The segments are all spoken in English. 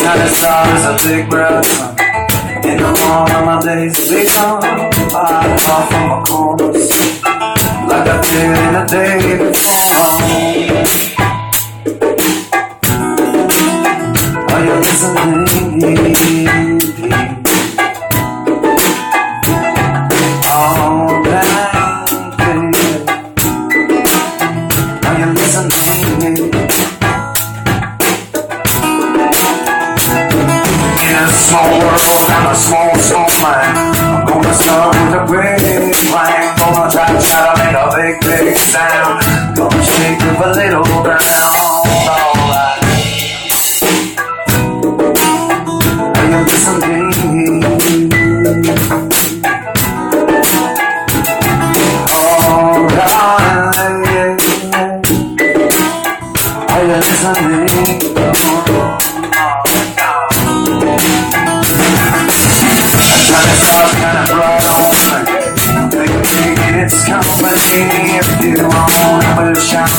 shining star is a big brother. In the morning of my days become I fall from a corner like I did in the day before. Are you listening? Oh, baby, are you listening? In a small world and a small man, I'm gonna start with a big plan. Gonna try to make a big sound. Gonna shake up a little ground. Alright. Are you listening? Alright. Are you listening? Kind of brought on it's company if you want to shop.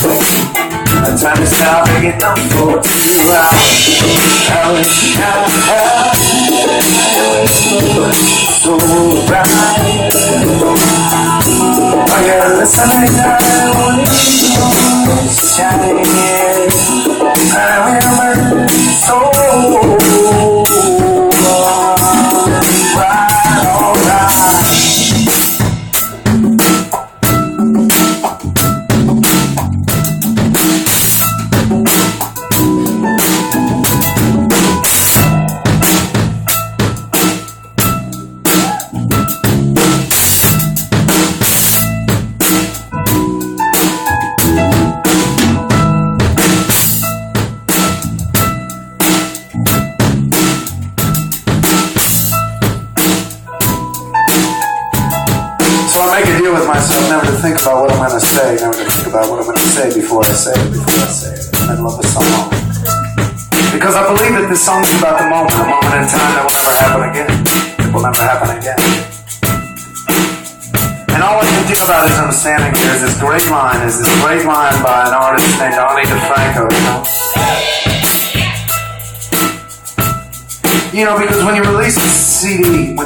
The time is now big enough for 2 hours. I wish I had so bright. Are you listening? I want to shine. I will so with myself, never to think about what I'm going to say, never to think about what I'm going to say before I say it, in the middle of a song. Because I believe that this song is about the moment, a moment in time that will never happen again. It will never happen again. And all I can think about as I'm standing here is this great line by an artist named Ani DeFranco, you know? You know, because when you release a CD,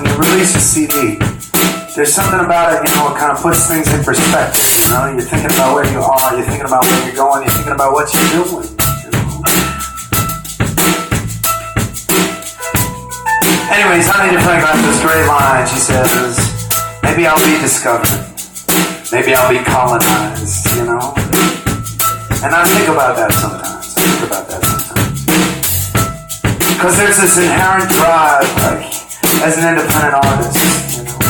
there's something about it, you know, it kind of puts things in perspective, you know? You're thinking about where you are, you're thinking about where you're going, you're thinking about what you're doing, you know? Anyways, Ani DeFranco has this great line. She says, maybe I'll be discovered, maybe I'll be colonized, you know? And I think about that sometimes, because there's this inherent drive, like, as an independent artist, you know?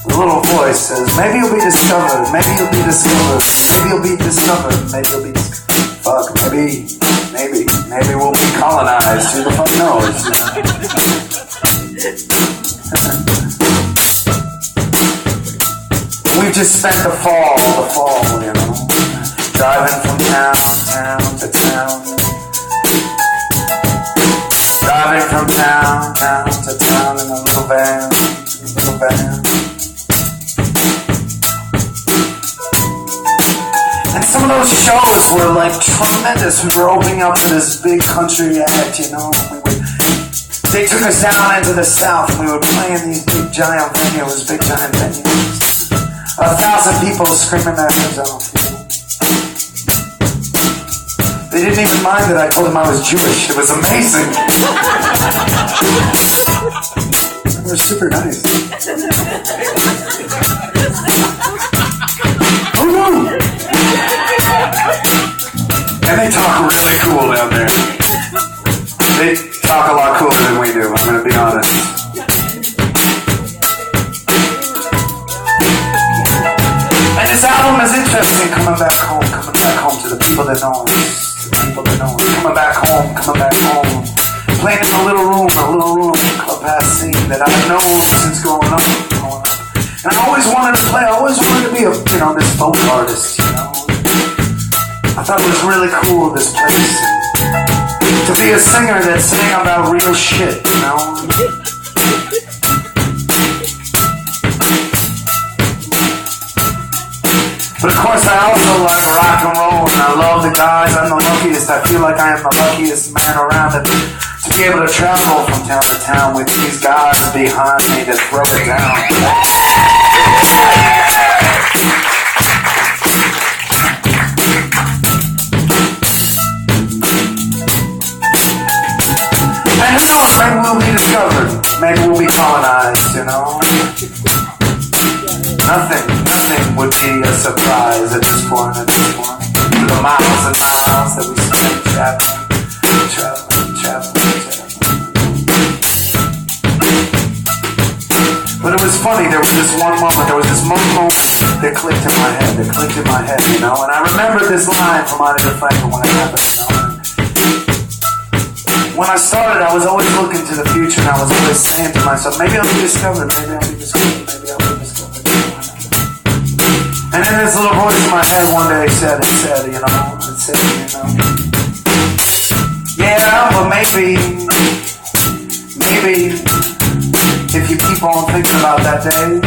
The little voice says, maybe you'll be discovered, maybe you'll be discovered, maybe you'll be discovered, maybe you'll be fuck, maybe we'll be colonized, who the fuck knows, you know? We've just spent the fall, you know, driving from town to town, driving from town to town in a little van. And some of those shows were like tremendous. We were opening up to this big country act, you know. They took us down into the south and we were playing these big giant venues. 1,000 people screaming their heads off. They didn't even mind that I told them I was Jewish. It was amazing. They were super nice. Oh no! And they talk really cool down there. They talk a lot cooler than we do, I'm gonna be honest. And this album is interesting, coming back home to the people that know us, coming back home, playing in a little room, Club Passim that I've known since growing up. And I always wanted to play, I always wanted to be this folk artist, you know. I thought it was really cool, this place. To be a singer that's singing about real shit, you know. But of course I also like rock and roll, and I I love the guys. I'm the luckiest. I feel like I am the luckiest man around to be able to travel from town to town with these guys behind me that throw it down. And who knows, maybe we'll be discovered. Maybe we'll be colonized, you know? Nothing would be a surprise at this point. For the miles and miles that we spend traveling. But it was funny, there was this one moment that clicked in my head, you know? And I remembered this line from Anita Franklin when it happened, you know? When I started, I was always looking to the future, and I was always saying to myself, maybe I'll be discovered. And then this little voice in my head one day said, yeah, but maybe, if you keep on thinking about that day,